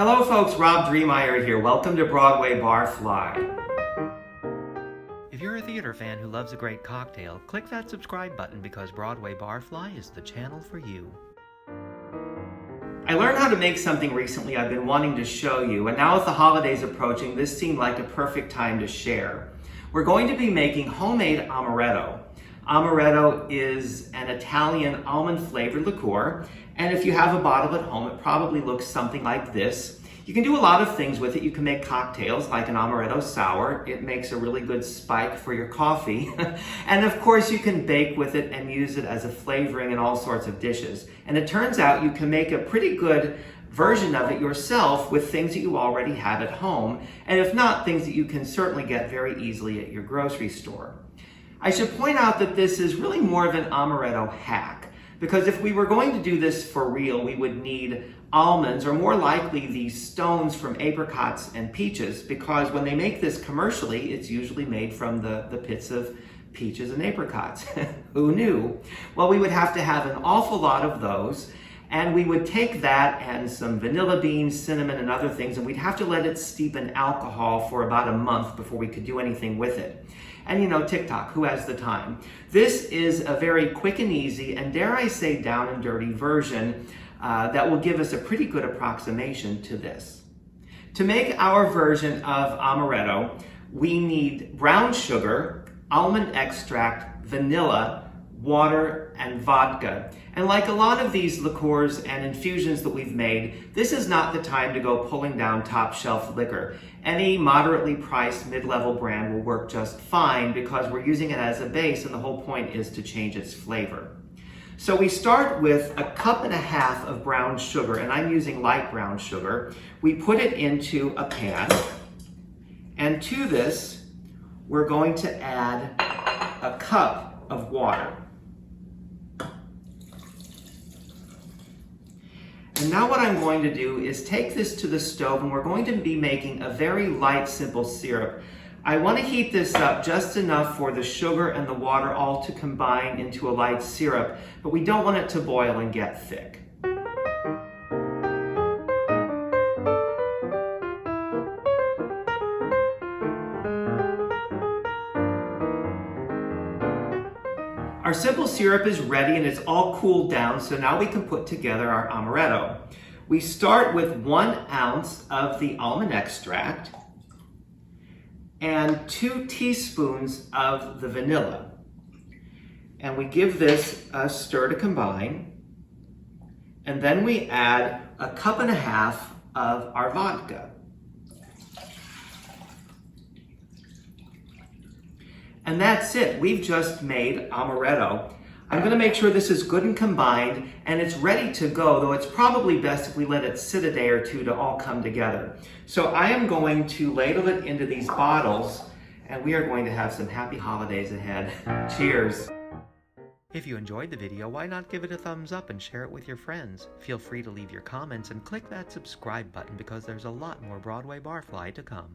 Hello folks, Rob Dreemeyer here. Welcome to Broadway Barfly. If you're a theater fan who loves a great cocktail, click that subscribe button because Broadway Barfly is the channel for you. I learned how to make something recently I've been wanting to show you, and now with the holidays approaching, this seemed like a perfect time to share. We're going to be making homemade Amaretto. Amaretto is an Italian almond-flavored liqueur, and if you have a bottle at home, it probably looks something like this. You can do a lot of things with it. You can make cocktails like an Amaretto sour. It makes a really good spike for your coffee. And of course, you can bake with it and use it as a flavoring in all sorts of dishes. And it turns out you can make a pretty good version of it yourself with things that you already have at home, and if not, things that you can certainly get very easily at your grocery store. I should point out that this is really more of an Amaretto hack, because if we were going to do this for real, we would need almonds, or more likely these stones from apricots and peaches, because when they make this commercially, it's usually made from the pits of peaches and apricots. Who knew? Well, we would have to have an awful lot of those, and we would take that and some vanilla beans, cinnamon, and other things, and we'd have to let it steep in alcohol for about a month before we could do anything with it. And you know, TikTok, who has the time? This is a very quick and easy, and dare I say down and dirty version that will give us a pretty good approximation to this. To make our version of Amaretto, we need brown sugar, almond extract, vanilla, water, and vodka. And like a lot of these liqueurs and infusions that we've made, this is not the time to go pulling down top shelf liquor. Any moderately priced mid-level brand will work just fine because we're using it as a base, and the whole point is to change its flavor. So we start with 1.5 cups of brown sugar, and I'm using light brown sugar. We put it into a pan, and to this, we're going to add 1 cup of water. And now what I'm going to do is take this to the stove, and we're going to be making a very light, simple syrup. I want to heat this up just enough for the sugar and the water all to combine into a light syrup, but we don't want it to boil and get thick. Our simple syrup is ready and it's all cooled down, so now we can put together our Amaretto. We start with 1 ounce of the almond extract and 2 teaspoons of the vanilla. And we give this a stir to combine. And then we add 1.5 cups of our vodka. And that's it. We've just made Amaretto. I'm going to make sure this is good and combined, and it's ready to go, though it's probably best if we let it sit a day or two to all come together. So I am going to ladle it into these bottles, and we are going to have some happy holidays ahead. Cheers. If you enjoyed the video, why not give it a thumbs up and share it with your friends? Feel free to leave your comments and click that subscribe button because there's a lot more Broadway Barfly to come.